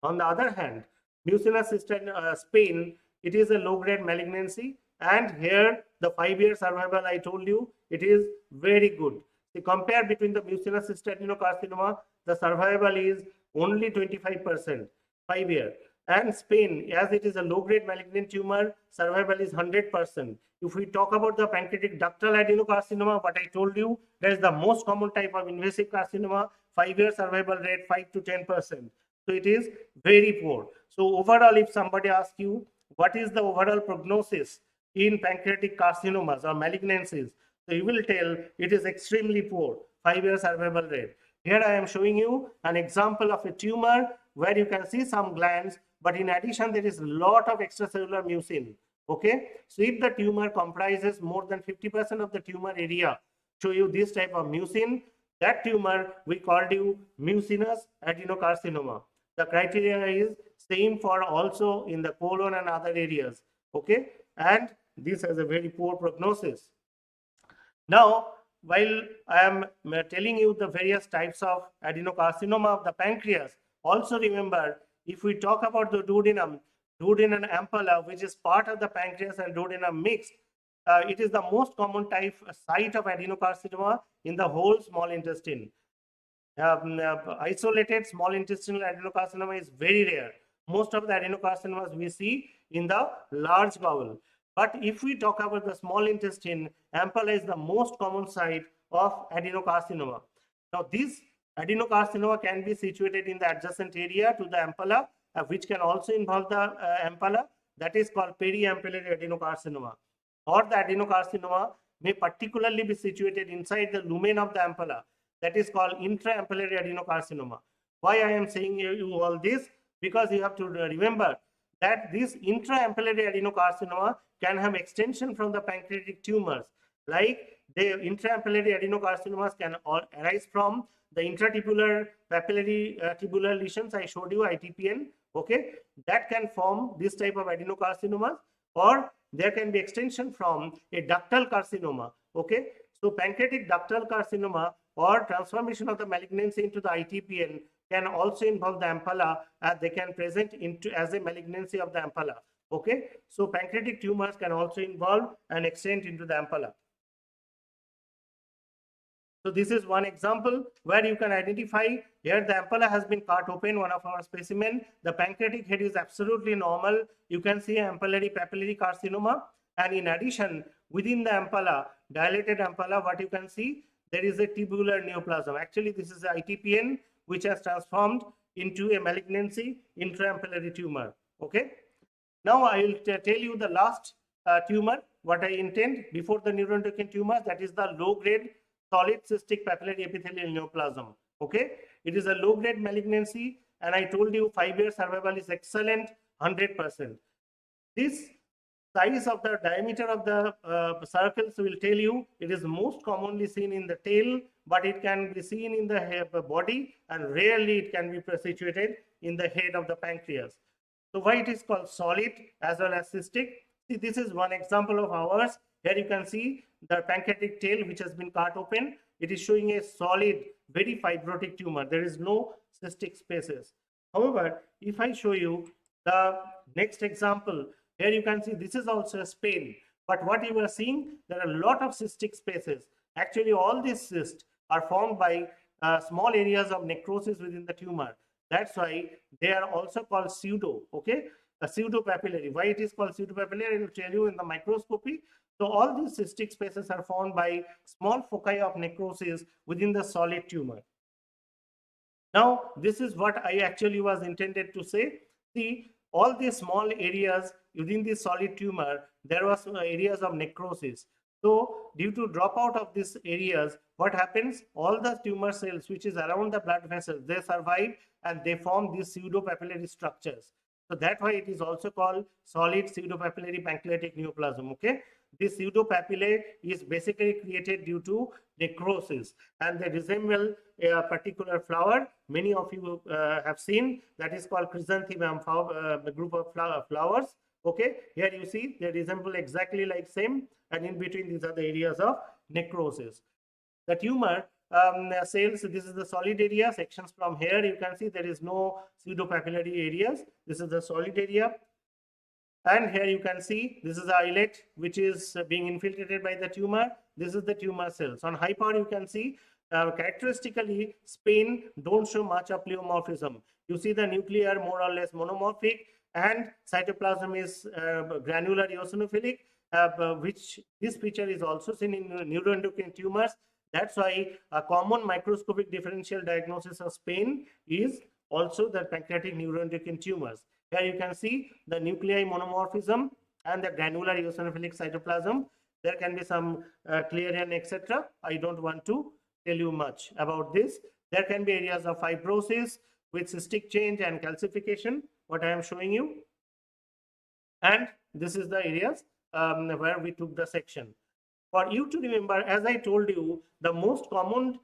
On the other hand, mucinous cyst Spain, it is a low-grade malignancy, and here the 5-year survival, I told you, it is very good. See, compare between the mucinous cyst adenocarcinoma, the survival is only 25%, 5-year. And Spain, as it is a low-grade malignant tumor, survival is 100%. If we talk about the pancreatic ductal adenocarcinoma, what I told you, that is the most common type of invasive carcinoma, 5-year survival rate 5 to 10%. So it is very poor. So overall, if somebody asks you, what is the overall prognosis in pancreatic carcinomas or malignancies, so you will tell it is extremely poor, 5-year survival rate. Here I am showing you an example of a tumor where you can see some glands, but in addition there is a lot of extracellular mucin. Okay, so if the tumor comprises more than 50% of the tumor area, show you this type of mucin, that tumor we called you mucinous adenocarcinoma. The criteria is same for also in the colon and other areas. Okay, and this has a very poor prognosis. Now, while I am telling you the various types of adenocarcinoma of the pancreas, also remember, if we talk about the duodenum ampulla, which is part of the pancreas and duodenum mixed, it is the most common site of adenocarcinoma in the whole small intestine. Isolated small intestinal adenocarcinoma is very rare. Most of the adenocarcinomas we see in the large bowel. But if we talk about the small intestine, ampulla is the most common site of adenocarcinoma. Now, this adenocarcinoma can be situated in the adjacent area to the ampulla, which can also involve the ampulla, that is called periampullary adenocarcinoma. Or the adenocarcinoma may particularly be situated inside the lumen of the ampulla, that is called intraampullary adenocarcinoma. Why I am saying you all this? Because you have to remember that this intraampullary adenocarcinoma can have extension from the pancreatic tumors. Like the intraampullary adenocarcinomas can all arise from the intratubular papillary tubular lesions I showed you, ITPN. Okay, that can form this type of adenocarcinoma, or there can be extension from a ductal carcinoma. Okay, so pancreatic ductal carcinoma or transformation of the malignancy into the ITPN can also involve the ampulla, as they can present into as a malignancy of the ampulla. Okay, so pancreatic tumors can also involve and extend into the ampulla. So this is one example where you can identify here the ampulla has been cut open, one of our specimen. The pancreatic head is absolutely normal. You can see ampullary papillary carcinoma, and in addition within the ampulla, dilated ampulla, what you can see, there is a tubular neoplasm. Actually, this is the ITPN which has transformed into a malignancy intraampullary tumor. Okay. Now I will tell you the last tumor, what I intend before the neuroendocrine tumor, that is the low-grade solid cystic papillary epithelial neoplasm. Okay, it is a low-grade malignancy and I told you 5-year survival is excellent, 100%. This size of the diameter of the circles will tell you it is most commonly seen in the tail, but it can be seen in the body, and rarely it can be situated in the head of the pancreas. So why it is called solid as well as cystic? See, this is one example of ours. Here you can see the pancreatic tail which has been cut open. It is showing a solid, very fibrotic tumor. There is no cystic spaces. However, if I show you the next example, here you can see this is also a spleen. But what you are seeing, there are a lot of cystic spaces. Actually, all these cysts are formed by small areas of necrosis within the tumor. That's why they are also called pseudo, okay? A pseudopapillary. Why it is called pseudopapillary, I will tell you in the microscopy. So all these cystic spaces are formed by small foci of necrosis within the solid tumor. Now, this is what I actually was intended to say. See, all these small areas within the solid tumor, there was areas of necrosis. So, due to dropout of these areas, what happens? All the tumor cells which is around the blood vessels, they survive and they form these pseudopapillary structures. So that's why it is also called solid pseudopapillary pancreatic neoplasm. Okay, this pseudopapillae is basically created due to necrosis, and they resemble a particular flower. Many of you have seen, that is called chrysanthemum, the group of flowers. Okay, here you see they resemble exactly like same, and in between these are the areas of necrosis. The tumor cells, this is the solid area. Sections from here you can see there is no pseudopapillary areas. This is the solid area, and here you can see this is the islet which is being infiltrated by the tumor. This is the tumor cells. On high power you can see characteristically spleen don't show much of pleomorphism. You see the nuclei are more or less monomorphic, and cytoplasm is granular eosinophilic, which this feature is also seen in neuroendocrine tumors. That's why a common microscopic differential diagnosis of spleen is also the pancreatic neuroendocrine tumors. Here you can see the nuclei monomorphism and the granular eosinophilic cytoplasm. There can be some clearance, etc. I don't want to tell you much about this. There can be areas of fibrosis with cystic change and calcification, what I am showing you. And this is the areas where we took the section. For you to remember, as I told you, the most common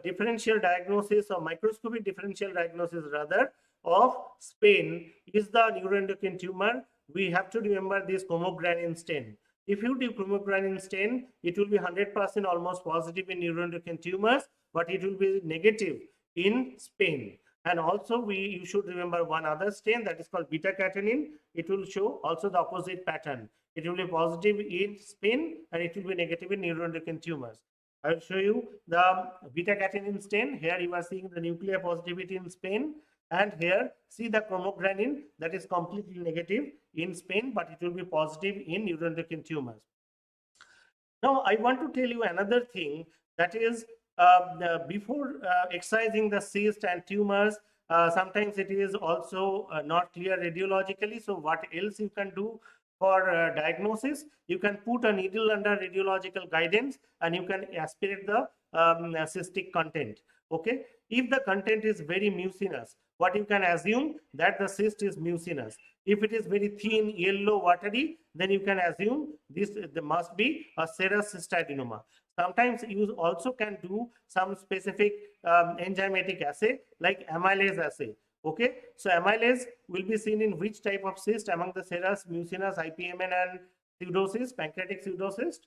differential diagnosis or microscopic differential diagnosis rather of spleen is the neuroendocrine tumor. We have to remember this chromogranin stain. If you do chromogranin stain, it will be 100% almost positive in neuroendocrine tumors, but it will be negative in spleen. And also you should remember one other stain that is called beta-catenin. It will show also the opposite pattern. It will be positive in spleen and it will be negative in neuroendocrine tumors. I will show you the beta-catenin stain. Here you are seeing the nuclear positivity in spleen, and here see the chromogranin that is completely negative in spleen, but it will be positive in neuroendocrine tumors. Now I want to tell you another thing, that is before excising the cyst and tumors, sometimes it is also not clear radiologically. So what else you can do for diagnosis? You can put a needle under radiological guidance and you can aspirate the cystic content. Okay, if the content is very mucinous, what you can assume that the cyst is mucinous. If it is very thin, yellow, watery, then you can assume there must be a serous cystadenoma. Sometimes you also can do some specific enzymatic assay like amylase assay. Okay, so amylase will be seen in which type of cyst among the serous, mucinous, IPMN and pseudocyst, pancreatic pseudocyst?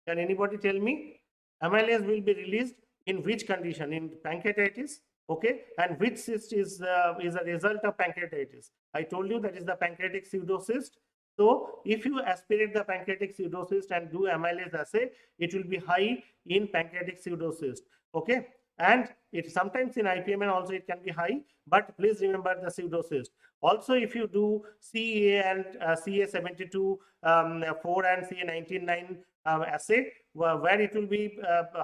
Can anybody tell me? Amylase will be released in which condition? In pancreatitis. Okay, and which cyst is a result of pancreatitis? I told you that is the pancreatic pseudocyst. So if you aspirate the pancreatic pseudocyst and do amylase assay, it will be high in pancreatic pseudocyst. Okay, and it sometimes in IPMN also it can be high, but please remember the pseudocyst. Also, if you do CA and CA72 4 and CA199 assay, where it will be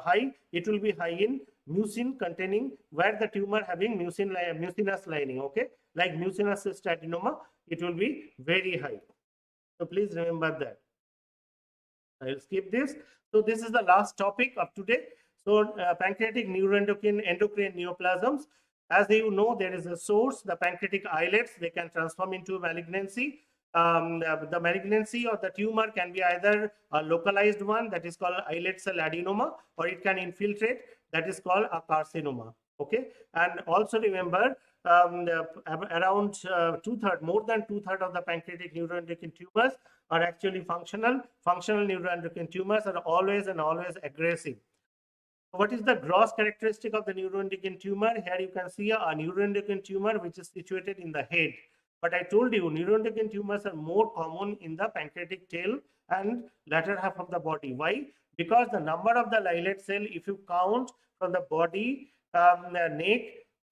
high, it will be high in mucin containing, where the tumor having mucinous lining. Okay, like mucinous cystadenoma, it will be very high. So please remember that. I will skip this. So this is the last topic of today. So pancreatic neuroendocrine endocrine neoplasms. As you know, there is a source, the pancreatic islets, they can transform into malignancy. The malignancy or the tumor can be either a localized one, that is called islet cell adenoma, or it can infiltrate, that is called a carcinoma. Okay, and also remember, around more than two-thirds of the pancreatic neuroendocrine tumors are actually functional. Functional neuroendocrine tumors are always and always aggressive. What is the gross characteristic of the neuroendocrine tumor? Here you can see a neuroendocrine tumor which is situated in the head. But I told you, neuroendocrine tumors are more common in the pancreatic tail and latter half of the body. Why? Because the number of the islet cell, if you count from the body, neck,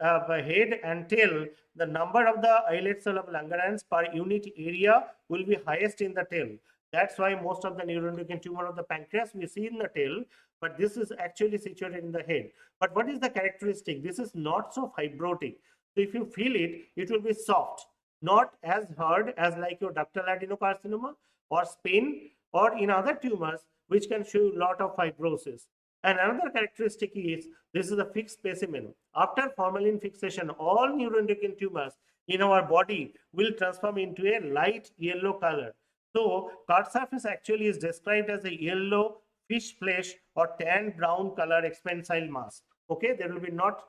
head and tail, the number of the islet cell of Langerhans per unit area will be highest in the tail. That's why most of the neuroendocrine tumor of the pancreas we see in the tail, but this is actually situated in the head. But what is the characteristic? This is not so fibrotic. So if you feel it, it will be soft, not as hard as like your ductal adenocarcinoma or Spain or in other tumors which can show a lot of fibrosis. And another characteristic is this is a fixed specimen. After formalin fixation, all neuroendocrine tumors in our body will transform into a light yellow color. So cut surface actually is described as a yellow fish flesh or tan brown color expansile mass. Okay, there will be not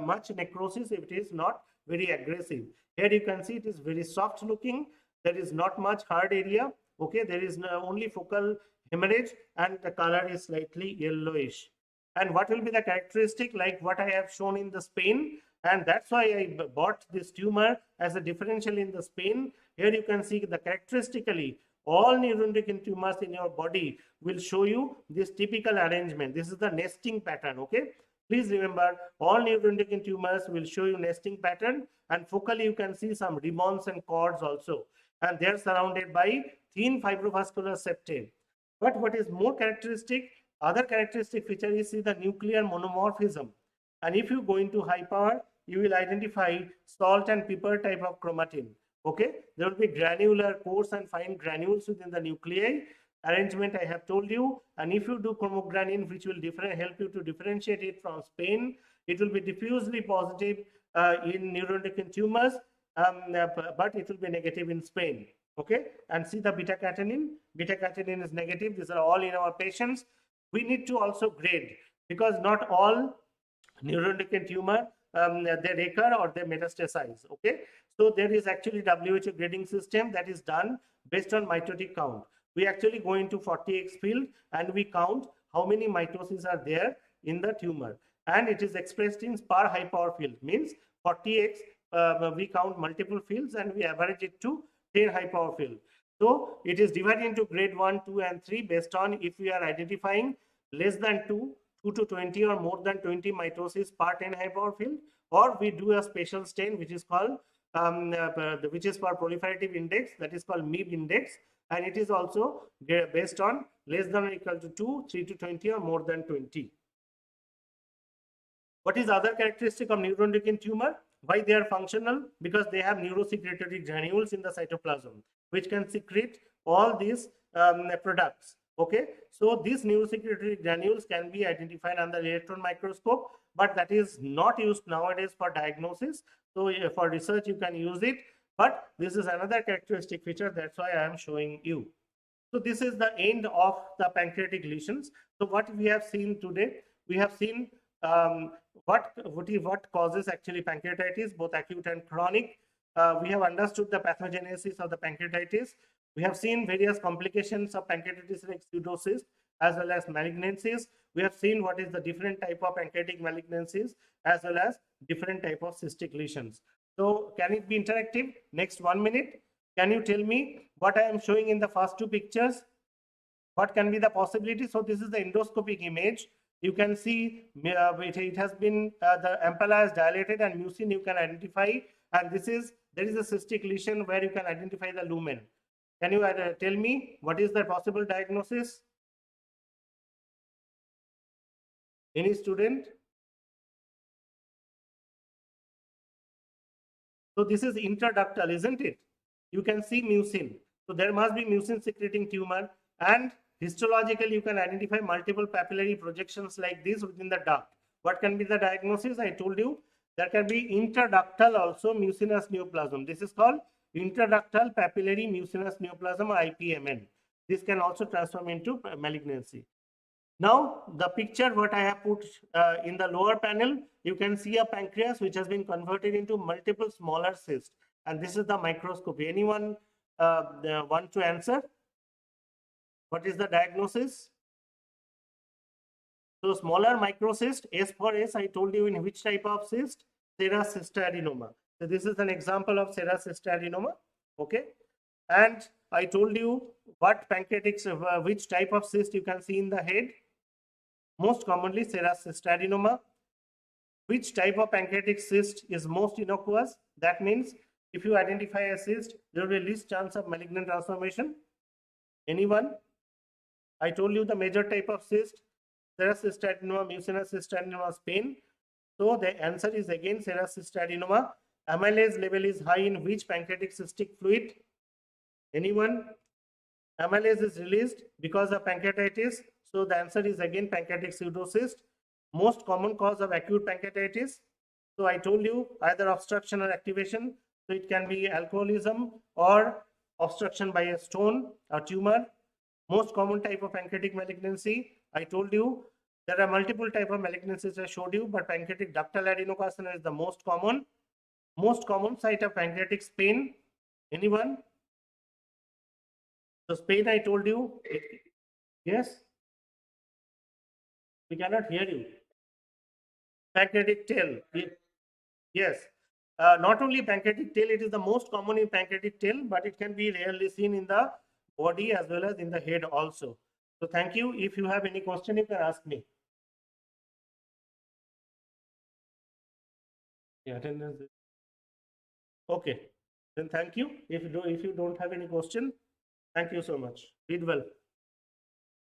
much necrosis if it is not very aggressive. Here you can see it is very soft looking. There is not much hard area. Okay, there is only focal hemorrhage and the color is slightly yellowish. And what will be the characteristic like what I have shown in the Spain? And that's why I bought this tumor as a differential in the Spain. Here you can see the characteristically all neuroendocrine tumors in your body will show you this typical arrangement. This is the nesting pattern. Okay, please remember all neuroendocrine tumors will show you nesting pattern, and focally you can see some ribbons and cords also, and they're surrounded by thin fibrovascular septae. But what is more characteristic, other characteristic feature is see the nuclear monomorphism. And if you go into high power, you will identify salt and pepper type of chromatin. Okay, there will be granular, coarse and fine granules within the nuclei. Arrangement I have told you, and if you do chromogranin, which will help you to differentiate it from Spain, it will be diffusely positive in neuroendocrine tumors, but it will be negative in Spain. Okay, and see the beta catenin. Beta catenin is negative. These are all in our patients. We need to also grade because not all neuroendocrine tumor they recur or they metastasize. Okay, so there is actually WHO grading system that is done based on mitotic count. We actually go into 40x field and we count how many mitoses are there in the tumor, and it is expressed in per high power field, means 40x we count multiple fields and we average it to 10 high power field. So it is divided into grade 1, 2 and 3 based on if we are identifying less than 2 to 20 or more than 20 mitosis per 10 high power field, or we do a special stain which is called which is for proliferative index, that is called MIB index, and it is also based on less than or equal to 2, 3 to 20 or more than 20. What is other characteristic of neuroendocrine tumor? Why they are functional? Because they have neurosecretory granules in the cytoplasm which can secrete all these products. Okay, so these neurosecretory granules can be identified under electron microscope, but that is not used nowadays for diagnosis. So for research you can use it, but this is another characteristic feature, that's why I am showing you. So this is the end of the pancreatic lesions. So what we have seen today, we have seen what causes actually pancreatitis, both acute and chronic. We have understood the pathogenesis of the pancreatitis. We have seen various complications of pancreatitis like pseudocyst as well as malignancies. We have seen what is the different type of pancreatic malignancies as well as different type of cystic lesions. So can it be interactive? Next 1 minute. Can you tell me what I am showing in the first two pictures? What can be the possibility? So this is the endoscopic image. You can see it has been the ampulla is dilated and mucin you can identify, and there is a cystic lesion where you can identify the lumen. Can you tell me what is the possible diagnosis? Any student? So this is intraductal, isn't it? You can see mucin. So there must be mucin secreting tumor, and histologically you can identify multiple papillary projections like this within the duct. What can be the diagnosis? I told you There can be interductal also mucinous neoplasm. This is called interductal papillary mucinous neoplasm, or IPMN. This can also transform into malignancy. Now, the picture what I have put in the lower panel, you can see a pancreas which has been converted into multiple smaller cysts, and this is the microscopy. Anyone want to answer? What is the diagnosis? So, smaller microcyst, S for S, I told you in which type of cyst? Serous cystadenoma. So, this is an example of serous cystadenoma. Okay. And I told you what pancreatic, which type of cyst you can see in the head. Most commonly serous cystadenoma. Which type of pancreatic cyst is most innocuous? That means if you identify a cyst, there will be least chance of malignant transformation. Anyone? I told you the major type of cyst, serous cystadenoma, mucinous cystadenoma, Spain. So the answer is again serous cystadenoma. Amylase level is high in which pancreatic cystic fluid? Anyone? Amylase is released because of pancreatitis. So the answer is again pancreatic pseudocyst. Most common cause of acute pancreatitis. So I told you either obstruction or activation. So it can be alcoholism or obstruction by a stone or tumor. Most common type of pancreatic malignancy. I told you there are multiple type of malignancies I showed you, but pancreatic ductal adenocarcinoma is the most common. Most common site of pancreatic Spain. Anyone? So Spain, I told you. Yes? We cannot hear you. Pancreatic tail. Yes. Not only pancreatic tail, it is the most common in pancreatic tail, but it can be rarely seen in the body as well as in the head also. So thank you. If you have any question, you can ask me. Yeah, attendance. Okay. Then thank you. If you don't have any question, thank you so much. Read well.